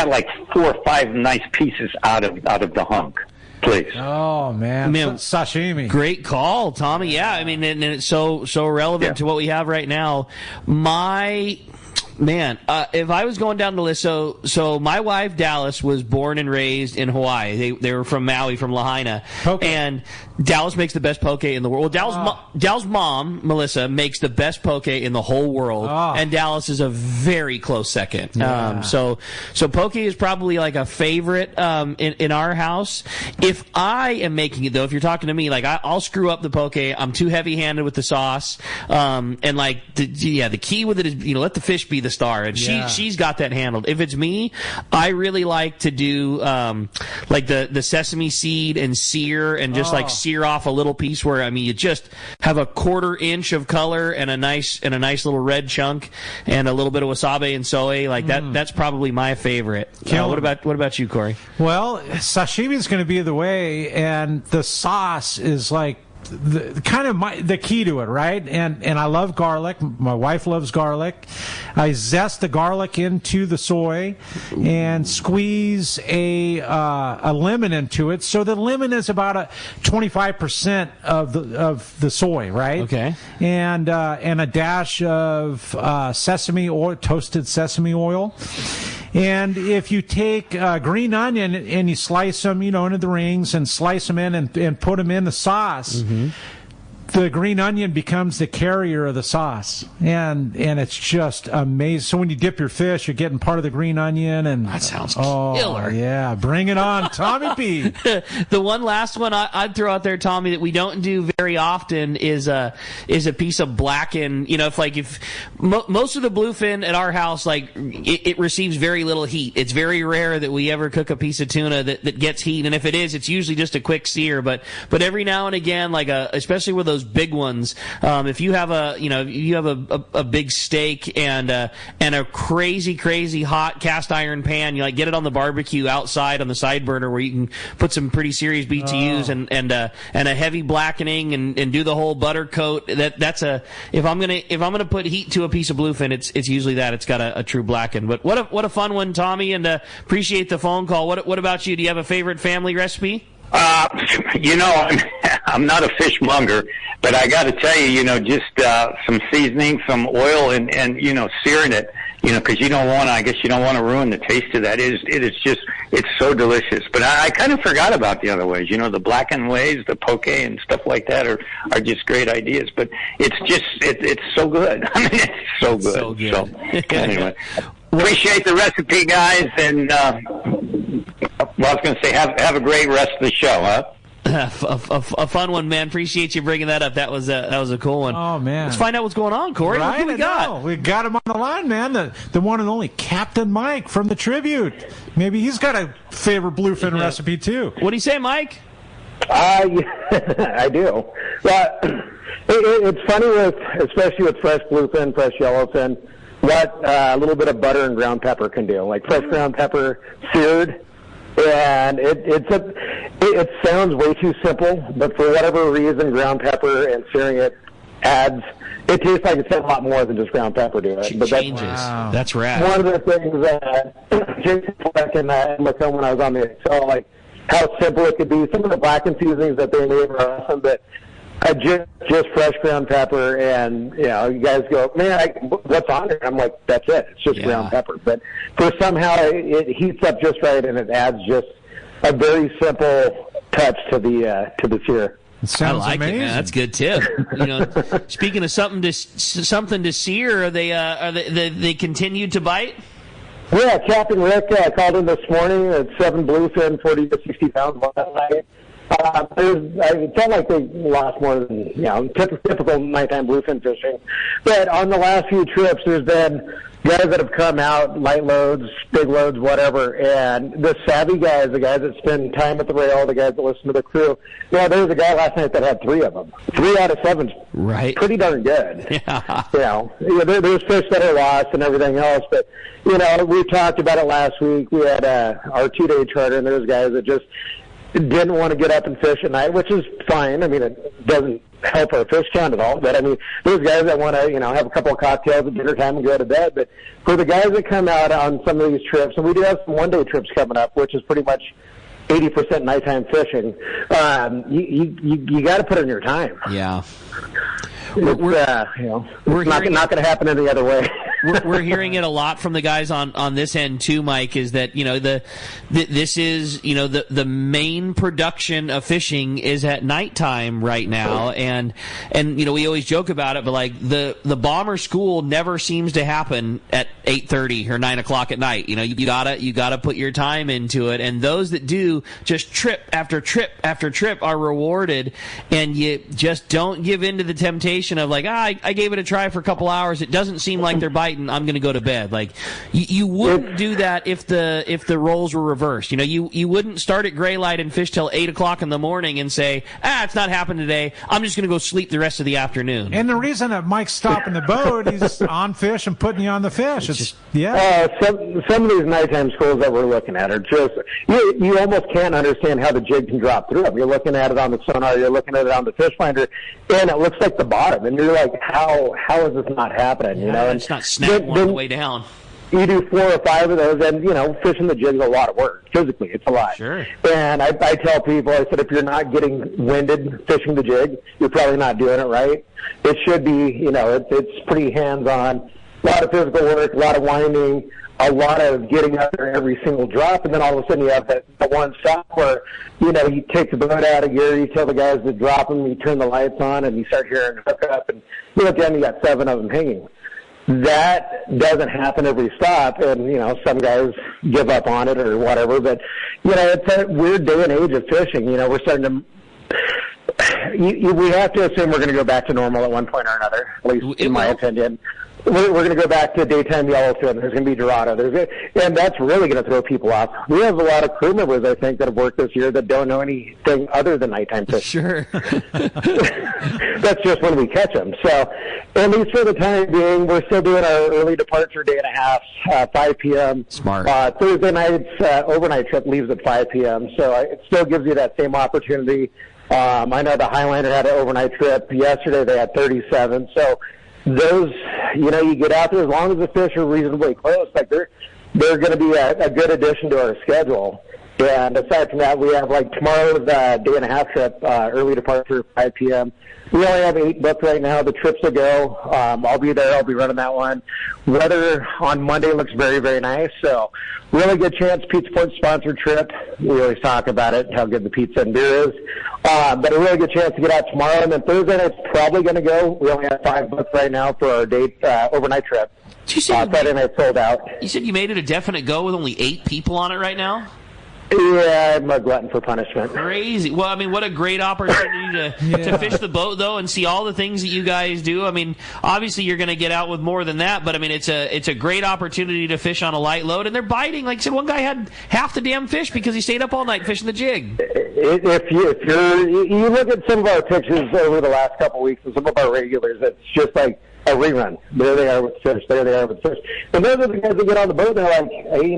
like 4 or 5 nice pieces out of the hunk. Please. Oh man, sashimi. Great call, Tommy. Yeah, I mean, and it's so relevant to what we have right now. Man, if I was going down the list, so my wife Dallas was born and raised in Hawaii. They were from Maui, from Lahaina, and Dallas makes the best poke in the world. Well, Dallas' mom Melissa makes the best poke in the whole world, and Dallas is a very close second. Yeah. So poke is probably like a favorite in our house. If I am making it though, if you're talking to me, like I'll screw up the poke. I'm too heavy-handed with the sauce, and like the key with it is let the fish be the star, and she's got that handled. If it's me, I really like to do like the sesame seed and sear, and just like sear off a little piece where you just have a 1/4 inch of color and a nice little red chunk and a little bit of wasabi and soy like that. That's probably my favorite. What about you, Corey? Well, sashimi is going to be the way, and the sauce is like the key to it, right? And I love garlic. My wife loves garlic. I zest the garlic into the soy and squeeze a lemon into it. So the lemon is about 25% of the soy, right? Okay. And a dash of sesame oil, toasted sesame oil. And if you take green onion and you slice them, into the rings and slice them in and put them in the sauce, the green onion becomes the carrier of the sauce, and it's just amazing. So when you dip your fish, you're getting part of the green onion, and that sounds killer. Yeah, bring it on, Tommy P. The one last one I'd throw out there, Tommy, that we don't do very often is a piece of blackened. If most of the bluefin at our house, like it receives very little heat. It's very rare that we ever cook a piece of tuna that gets heat, and if it is, it's usually just a quick sear. But every now and again, especially with those big ones, if you have a big steak and a crazy hot cast iron pan, you get it on the barbecue outside on the side burner where you can put some pretty serious BTUs and a heavy blackening and do the whole butter coat. If I'm gonna put heat to a piece of bluefin, it's usually that it's got a true blacken. But what a fun one, Tommy, and appreciate the phone call. What about you? Do you have a favorite family recipe? I'm not a fishmonger, but I got to tell you, just some seasoning, some oil, and searing it, because you don't want to ruin the taste of that. It's so delicious. But I kind of forgot about the other ways. The blackened ways, the poke and stuff like that are just great ideas. But it's so good. I mean, it's so good. So good. So, anyway, appreciate the recipe, guys, and I was going to say, have a great rest of the show, huh? A fun one, man. Appreciate you bringing that up. That was a cool one. Oh, man. Let's find out what's going on, Corey. Right? What do we got? We got him on the line, man. The one and only Captain Mike from the Tribute. Maybe he's got a favorite bluefin recipe, too. What do you say, Mike? I do. Well, it's funny, especially with fresh bluefin, fresh yellowfin, what a little bit of butter and ground pepper can do. Like fresh ground pepper seared. And it sounds way too simple, but for whatever reason, ground pepper and searing it tastes like it's got a lot more than just ground pepper to it. But changes. Wow. That's rad. One of the things that Jason Fleck and Maxa, when I was on the show, like how simple it could be. Some of the blackened seasonings that they made were awesome, but just fresh ground pepper, and you guys go, man, what's on it? I'm like, that's it. It's just ground pepper. But somehow it heats up just right, and it adds just a very simple touch to the sear. I like amazing. It, man. That's a good tip. Speaking of something to sear, are they continued to bite? Yeah, Captain Rick called in this morning at 7 bluefin, 40 to 60 pounds last night. It felt like they lost more than, typical nighttime bluefin fishing. But on the last few trips, there's been guys that have come out, light loads, big loads, whatever, and the savvy guys, the guys that spend time at the rail, the guys that listen to the crew, there was a guy last night that had 3 of them. 3 out of 7's pretty darn good. Yeah. There's fish that are lost and everything else, but, we talked about it last week. We had our 2-day charter, and there was guys that just didn't want to get up and fish at night, which is fine. I mean, it doesn't help our fish count at all. But, I mean, there's guys that want to, have a couple of cocktails at dinner time and go to bed. But for the guys that come out on some of these trips, and we do have some one-day trips coming up, which is pretty much 80% nighttime fishing, you got to put in your time. Yeah. It's not going to happen any other way. We're hearing it a lot from the guys on this end too, Mike, is that this is the main production of fishing is at nighttime right now, and we always joke about it, but like the bomber school never seems to happen at 8:30 or 9 o'clock at night. You gotta put your time into it, and those that do just trip after trip after trip are rewarded, and you just don't give in to the temptation of like, I gave it a try for a couple hours, it doesn't seem like they're biting, I'm going to go to bed. Like you wouldn't do that if the roles were reversed. You wouldn't start at gray light and fish till 8 o'clock in the morning and say, it's not happening today, I'm just going to go sleep the rest of the afternoon. And the reason that Mike's stopping the boat, he's on fish and putting you on the fish. Some of these nighttime schools that we're looking at are just you almost can't understand how the jig can drop through them. You're looking at it on the sonar, you're looking at it on the fish finder, and it looks like the bottom, and you're like, how is this not happening? And it's not snapping on the way down. You do 4 or 5 of those, and fishing the jig is a lot of work. Physically, it's a lot. Sure. And I tell people, I said, if you're not getting winded fishing the jig, you're probably not doing it right. It should be, it's pretty hands-on. lot of physical work, a lot of winding, a lot of getting out there every single drop, and then all of a sudden you have that one stop where, you take the boat out of gear, you tell the guys to drop them, you turn the lights on, and you start hearing hookup, and you look down, you got 7 of them hanging. That doesn't happen every stop, and, some guys give up on it or whatever, but, it's a weird day and age of fishing. We're starting to... we have to assume we're going to go back to normal at one point or another, at least in my opinion. We're going to go back to daytime yellowfin. There's going to be Dorado. And that's really going to throw people off. We have a lot of crew members, I think, that have worked this year that don't know anything other than nighttime fishing. Sure. That's just when we catch them. So, at least for the time being, we're still doing our early departure day and a half, 5 p.m. Smart. Thursday night's overnight trip leaves at 5 p.m. So it still gives you that same opportunity. I know the Highlander had an overnight trip. Yesterday they had 37. So those, you get out there, as long as the fish are reasonably close, like they're going to be a good addition to our schedule. And aside from that, we have tomorrow's day and a half trip, early departure, 5 p.m. We only have 8 booked right now. The trips will go. I'll be there. I'll be running that one. Weather on Monday looks very, very nice. So really good chance. Pizza Point sponsored trip. We always talk about it, how good the pizza and beer is. But a really good chance to get out tomorrow. And then Thursday night's probably going to go. We only have 5 booked right now for our overnight trip. Friday night sold out. You said you made it a definite go with only 8 people on it right now? Yeah, I'm a glutton for punishment. Crazy. Well, I mean, what a great opportunity to fish the boat, though, and see all the things that you guys do. I mean, obviously you're going to get out with more than that, but I mean, it's a great opportunity to fish on a light load, and they're biting. Like I said, one guy had half the damn fish because he stayed up all night fishing the jig. If you look at some of our pictures over the last couple of weeks and some of our regulars, it's just like a rerun. There they are with fish. There they are with fish. And those are the guys that get on the boat and they're like, hey,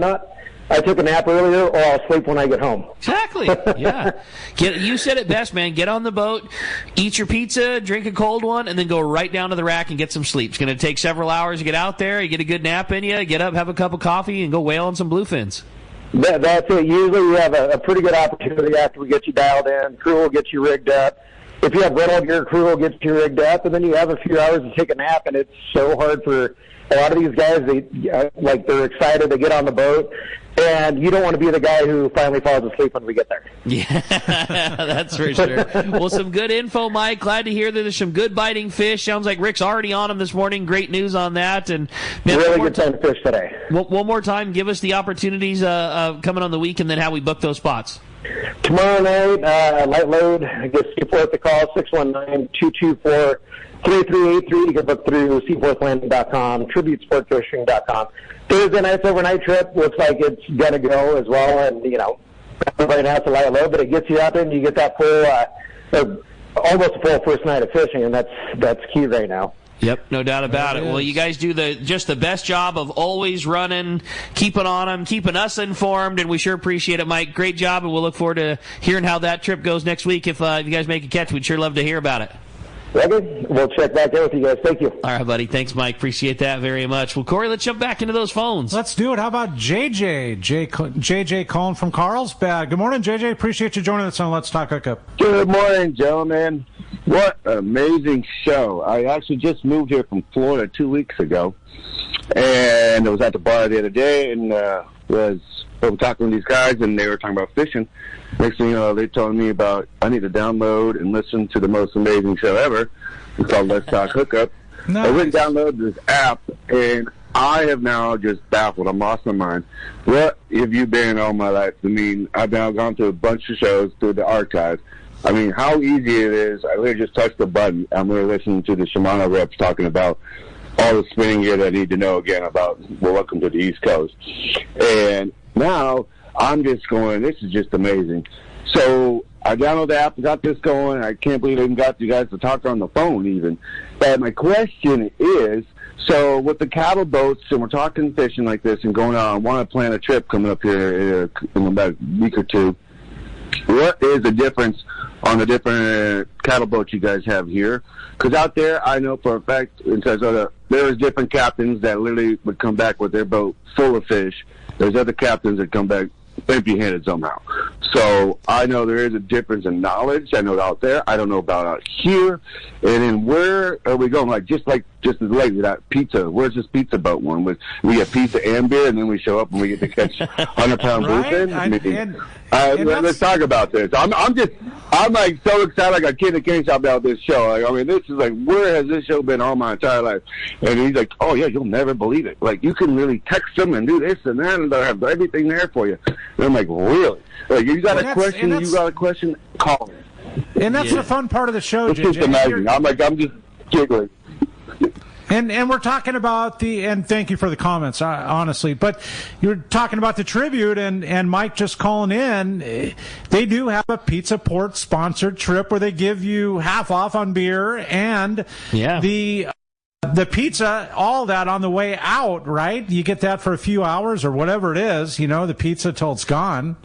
I took a nap earlier, or I'll sleep when I get home. Exactly. Yeah. You said it best, man. Get on the boat, eat your pizza, drink a cold one, and then go right down to the rack and get some sleep. It's going to take several hours to get out there. You get a good nap in you. Get up, have a cup of coffee, and go whale on some bluefins. That's it. Usually we have a pretty good opportunity after we get you dialed in. Crew will get you rigged up. If you have rental gear, crew will get you rigged up, and then you have a few hours to take a nap, and it's so hard for a lot of these guys. They're excited to get on the boat, and you don't want to be the guy who finally falls asleep when we get there. Yeah, that's for sure. Well, some good info, Mike. Glad to hear that there's some good biting fish. Sounds like Rick's already on them this morning. Great news on that. And man, really good time to fish today. One more time, give us the opportunities coming on the week, and then how we book those spots. Tomorrow night, light load. I guess Seaforth to call 619-224-3383. You can book through seaforthlanding.com, tributesportfishing.com. Thursday night's overnight trip looks like it's going to go as well, and right now it's a light load, but it gets you out there and you get that full, almost a full first night of fishing, and that's key right now. Yep, no doubt about it. Well, you guys do just the best job of always running, keeping on them, keeping us informed, and we sure appreciate it, Mike. Great job, and we'll look forward to hearing how that trip goes next week. If you guys make a catch, we'd sure love to hear about it. Okay, we'll check back in with you guys. Thank you. All right, buddy. Thanks, Mike. Appreciate that very much. Well, Corey, let's jump back into those phones. Let's do it. How about JJ calling from Carlsbad? Good morning, JJ. Appreciate you joining us on Let's Talk Hookup. Good morning, gentlemen. What an amazing show. I actually just moved here from Florida 2 weeks ago, and I was at the bar the other day, and was talking to these guys, and they were talking about fishing. Next thing you know, they told me about I need to download and listen to the most amazing show ever. It's called Let's Talk Hookup. Nice. I went and downloaded this app, and I have now just baffled. I'm lost my mind. What have you been all my life? I mean, I've now gone through a bunch of shows through the archives. I mean, how easy it is. I literally just touched the button. I'm really listening to the Shimano reps talking about all the spinning gear that I need to know again about, well, welcome to the East Coast. And now I'm just going, this is just amazing. So I downloaded the app, got this going. I can't believe I even got you guys to talk on the phone even. But my question is, so with the cattle boats, and we're talking fishing like this and going on, I want to plan a trip coming up here in about a week or two. What is the difference on the different cattle boats you guys have here? Because out there, I know for a fact, there's different captains that literally would come back with their boat full of fish. There's other captains that come back empty-handed somehow. So I know there is a difference in knowledge. I know out there. I don't know about out here. And then where are we going? Just as lately, that pizza. Where's this pizza boat one? We get pizza and beer, and then we show up and we get to catch 100-pound bluefin. Let's talk about this. I'm like so excited, like a kid in a candy shop about this show. Like, I mean, this is like, where has this show been all my entire life? And he's like, oh yeah, you'll never believe it. Like, you can really text them and do this and that, and they'll have everything there for you. And I'm like, really? Like, you got a question, call me. And that's the fun part of the show, It's JJ. just amazing. I'm just giggling. And we're talking about and thank you for the comments, honestly, but you're talking about the tribute and Mike just calling in. They do have a Pizza Port sponsored trip where they give you half off on beer and the pizza, all that on the way out, right? You get that for a few hours or whatever it is, the pizza till it's gone.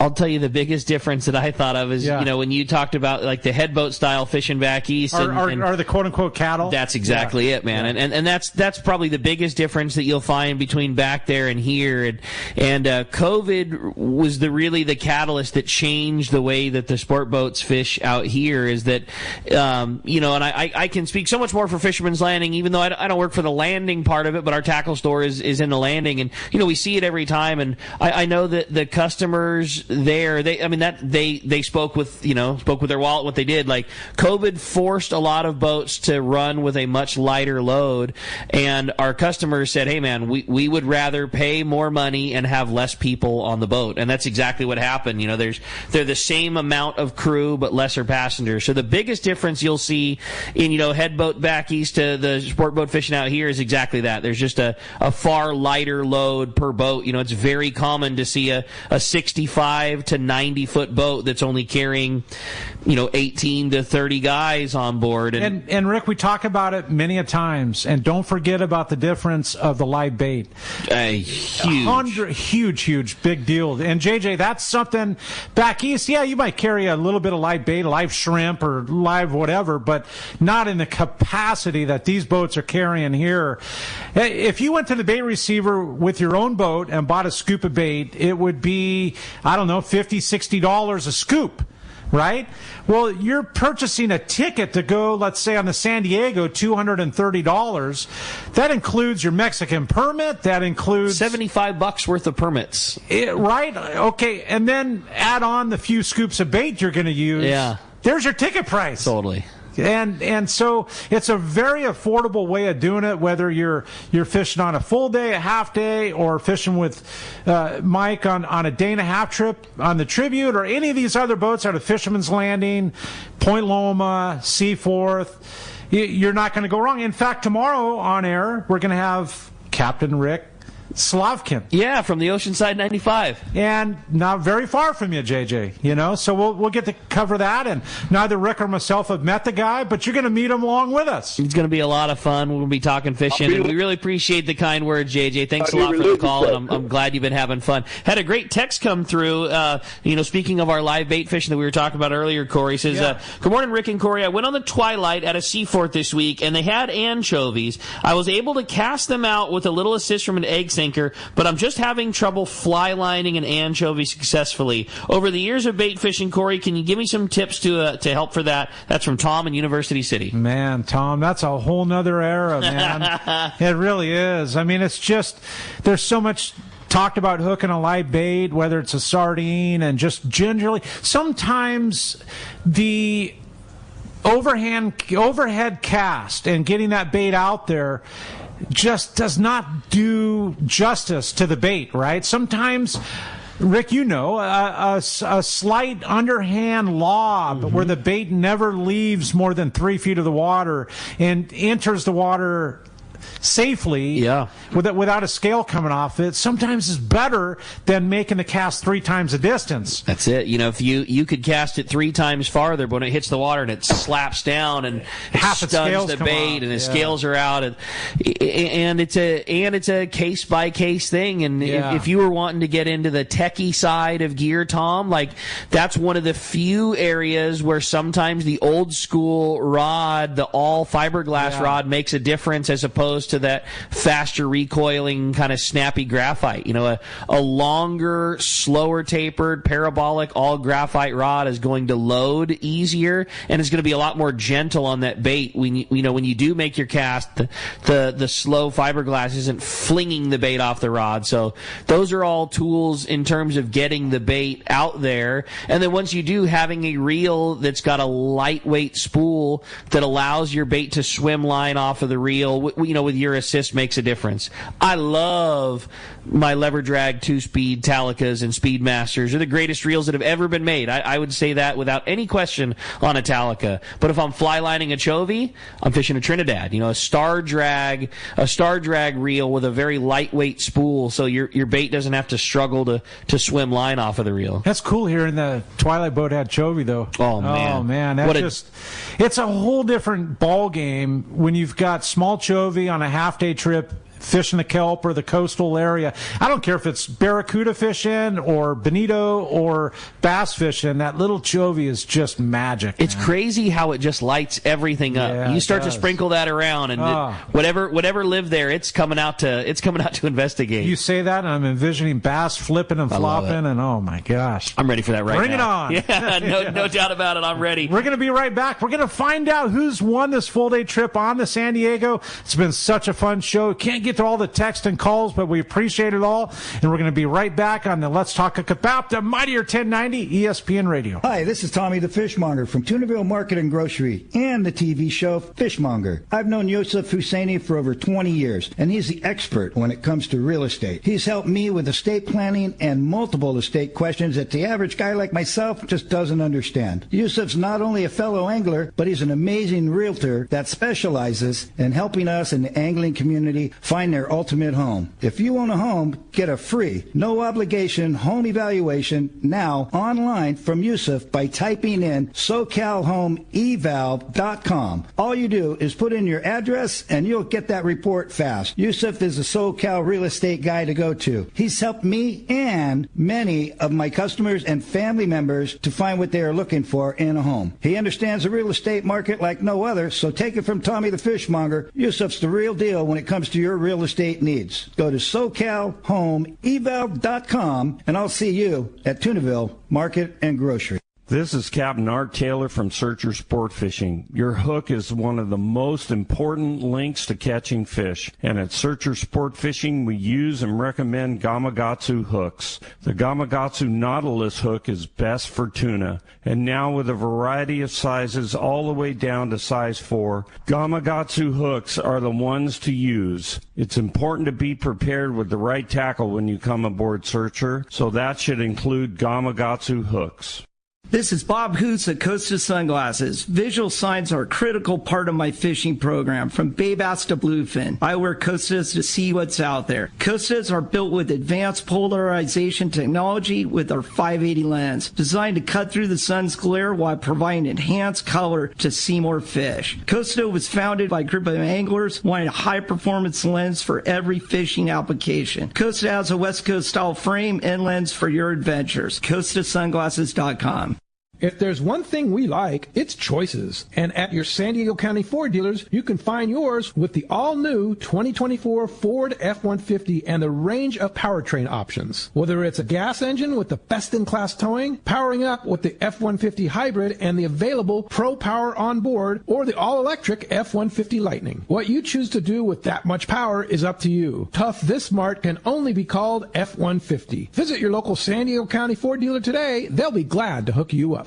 I'll tell you the biggest difference that I thought of is, when you talked about like the headboat style fishing back east. Are the quote unquote cattle? That's exactly it, man. Yeah. And that's probably the biggest difference that you'll find between back there and here. And COVID was really the catalyst that changed the way that the sport boats fish out here is that, and I can speak so much more for Fisherman's Landing, even though I don't work for the landing part of it, but our tackle store is in the landing. And, we see it every time. And I know that the customers there, they spoke with their wallet what they did. Like, COVID forced a lot of boats to run with a much lighter load, and our customers said, hey man, we would rather pay more money and have less people on the boat. And that's exactly what happened. They're the same amount of crew but lesser passengers. So the biggest difference you'll see in head boat back east to the sport boat fishing out here is exactly that. There's just a far lighter load per boat. It's very common to see a 65 to 90 foot boat that's only carrying 18 to 30 guys on board. And Rick, we talk about it many a times, and don't forget about the difference of the live bait. Huge big deal. And JJ, that's something back east, you might carry a little bit of live bait, live shrimp or live whatever, but not in the capacity that these boats are carrying here. If you went to the bait receiver with your own boat and bought a scoop of bait, it would be, I don't know, $50, $60 a scoop, right? Well, you're purchasing a ticket to go, let's say, on the San Diego, $230. That includes your Mexican permit. That includes $75 worth of permits. Right? Okay. And then add on the few scoops of bait you're going to use. Yeah. There's your ticket price. Totally. And so it's a very affordable way of doing it, whether you're fishing on a full day, a half day, or fishing with Mike on a day and a half trip on the Tribute, or any of these other boats out of Fisherman's Landing, Point Loma, Seaforth. You're not going to go wrong. In fact, tomorrow on air, we're going to have Captain Rick Slavkin. Yeah, from the Oceanside 95. And not very far from you, JJ, so we'll get to cover that. And neither Rick or myself have met the guy, but you're going to meet him along with us. It's going to be a lot of fun. We're going to be talking fishing, and we really appreciate the kind words, JJ. Thanks a lot for the call, and I'm glad you've been having fun. Had a great text come through, speaking of our live bait fishing that we were talking about earlier, Corey says, good morning, Rick and Corey. I went on the Twilight at a Seaforth this week, and they had anchovies. I was able to cast them out with a little assist from an egg sinker, but I'm just having trouble fly lining an anchovy successfully. Over the years of bait fishing, Corey, can you give me some tips to help for that? That's from Tom in University City. Man, Tom, that's a whole nother era, man. It really is. I mean, it's just, there's so much talked about hooking a live bait, whether it's a sardine, and just generally, sometimes the overhead cast and getting that bait out there just does not do justice to the bait, right? Sometimes, Rick, a slight underhand lob where the bait never leaves more than 3 feet of the water and enters the water safely, without a scale coming off it, sometimes is better than making the cast 3 times the distance. That's it. If you could cast it 3 times farther, but when it hits the water and it slaps down and half stuns the bait and the scales are out, and it's a case by case thing. And if you were wanting to get into the techie side of gear, Tom, like that's one of the few areas where sometimes the old school rod, the all fiberglass rod, makes a difference as opposed opposed to that faster recoiling kind of snappy graphite. A longer, slower tapered, parabolic, all graphite rod is going to load easier and is going to be a lot more gentle on that bait. When you do make your cast, the slow fiberglass isn't flinging the bait off the rod. So those are all tools in terms of getting the bait out there. And then once you do, having a reel that's got a lightweight spool that allows your bait to swim line off of the reel, with your assist makes a difference. I love my lever drag 2-speed Talicas and Speedmasters. They're the greatest reels that have ever been made. I would say that without any question on a Talica. But if I'm fly lining a Chovy, I'm fishing a Trinidad. A star drag reel with a very lightweight spool, so your bait doesn't have to struggle to swim line off of the reel. That's cool here in the Twilight Boat had Chovy, though. Oh man, it's a whole different ball game when you've got small Chovy on a half-day trip fishing the kelp or the coastal area. I don't care if it's barracuda fishing or bonito or bass fishing. That little Chovy is just magic. It's crazy how it just lights everything up. Yeah, you start to sprinkle that around, and whatever lived there, it's coming out to investigate. You say that, and I'm envisioning bass flipping and flopping, and oh my gosh, I'm ready for that right now. Bring it on! Yeah, no doubt about it. I'm ready. We're going to be right back. We're going to find out who's won this full-day trip on to San Diego. It's been such a fun show. Can't get to all the text and calls, but we appreciate it all. And we're going to be right back on the Let's Talk Hookup, the mightier 1090 ESPN Radio. Hi, this is Tommy the Fishmonger from Tunaville Market and Grocery and the TV show Fishmonger. I've known Yosef Husseini for over 20 years, and he's the expert when it comes to real estate. He's helped me with estate planning and multiple estate questions that the average guy like myself just doesn't understand. Yosef's not only a fellow angler, but he's an amazing realtor that specializes in helping us in the angling community find their ultimate home. If you own a home, get a free, no obligation home evaluation now online from Yusuf by typing in SoCalHomeEval.com. All you do is put in your address and you'll get that report fast. Yusuf is a SoCal real estate guy to go to. He's helped me and many of my customers and family members to find what they are looking for in a home. He understands the real estate market like no other, so take it from Tommy the Fishmonger. Yusuf's the real deal when it comes to your real estate needs. Go to SoCalHomeEval.com and I'll see you at Tunaville Market and Grocery. This is Captain Art Taylor from Searcher Sport Fishing. Your hook is one of the most important links to catching fish. And at Searcher Sport Fishing, we use and recommend Gamakatsu hooks. The Gamakatsu Nautilus hook is best for tuna. And now with a variety of sizes all the way down to size 4, Gamakatsu hooks are the ones to use. It's important to be prepared with the right tackle when you come aboard Searcher, so that should include Gamakatsu hooks. This is Bob Hoots at Costa Sunglasses. Visual signs are a critical part of my fishing program, from bay bass to bluefin. I wear Costas to see what's out there. Costas are built with advanced polarization technology with our 580 lens, designed to cut through the sun's glare while providing enhanced color to see more fish. Costa was founded by a group of anglers wanting a high-performance lens for every fishing application. Costa has a West Coast style frame and lens for your adventures. CostaSunglasses.com. If there's one thing we like, it's choices. And at your San Diego County Ford dealers, you can find yours with the all-new 2024 Ford F-150 and the range of powertrain options. Whether it's a gas engine with the best-in-class towing, powering up with the F-150 hybrid and the available Pro Power on board, or the all-electric F-150 Lightning. What you choose to do with that much power is up to you. Tough this smart can only be called F-150. Visit your local San Diego County Ford dealer today. They'll be glad to hook you up.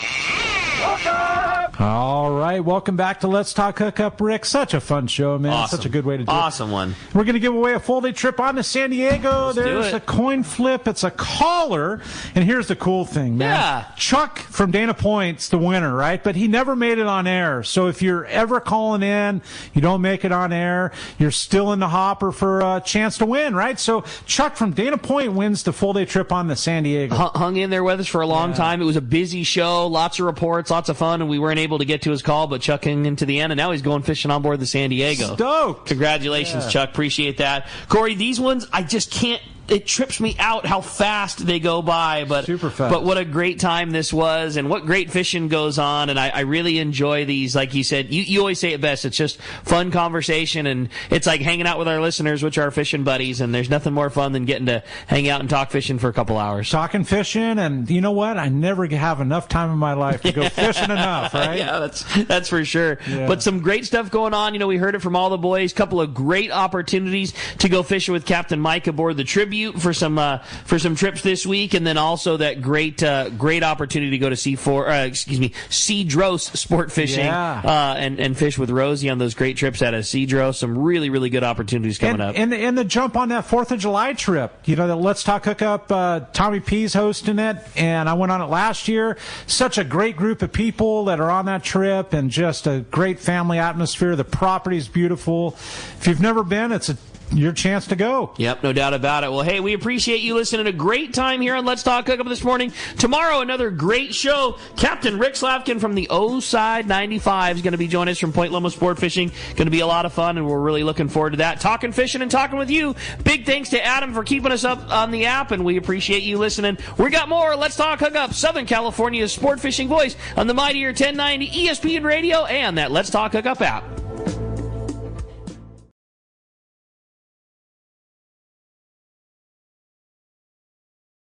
All right, welcome back to Let's Talk Hookup, Rick. Such a fun show, man. Awesome. Such a good way to do it. Awesome one. We're going to give away a full-day trip on to San Diego. Let's There's a coin flip. It's a caller. And here's the cool thing, man. Yeah. Chuck from Dana Point's the winner, right? But he never made it on air. So if you're ever calling in, you don't make it on air, you're still in the hopper for a chance to win, right? So Chuck from Dana Point wins the full-day trip on to San Diego. Hung in there with us for a long time. It was a busy show, lots of reports, lots of fun, and we weren't able to get to his call, but Chuck hung into the end, and now he's going fishing on board the San Diego. Stoked. Congratulations, Chuck. Appreciate that. Corey, these ones, I just can't it trips me out how fast they go by. But super fast. But what a great time this was, and what great fishing goes on. And I really enjoy these. Like you said, you always say it best. It's just fun conversation, and it's like hanging out with our listeners, which are our fishing buddies. And there's nothing more fun than getting to hang out and talk fishing for a couple hours. Talking fishing, and you know what? I never have enough time in my life to go fishing enough, right? Yeah, that's for sure. Yeah. But some great stuff going on. You know, we heard it from all the boys. Couple of great opportunities to go fishing with Captain Mike aboard the Tribute for some trips this week, and then also that great opportunity to go to Cedros Sport Fishing, and fish with Rosie on those great trips out of Cedros. Some really, really good opportunities coming up. And the jump on that 4th of July trip, you know, the Let's Talk Hookup, Tommy P's hosting it, and I went on it last year. Such a great group of people that are on that trip, and just a great family atmosphere. The property's beautiful. If you've never been, it's your chance to go. Yep, no doubt about it. Well, hey, we appreciate you listening. A great time here on Let's Talk Hookup this morning. Tomorrow, another great show. Captain Rick Slavkin from the O-Side 95 is going to be joining us from Point Loma Sport Fishing. Going to be a lot of fun, and we're really looking forward to that. Talking fishing and talking with you. Big thanks to Adam for keeping us up on the app, and we appreciate you listening. We got more Let's Talk Hookup, Southern California's sport fishing voice on the mightier 1090 ESPN Radio and that Let's Talk Hookup app.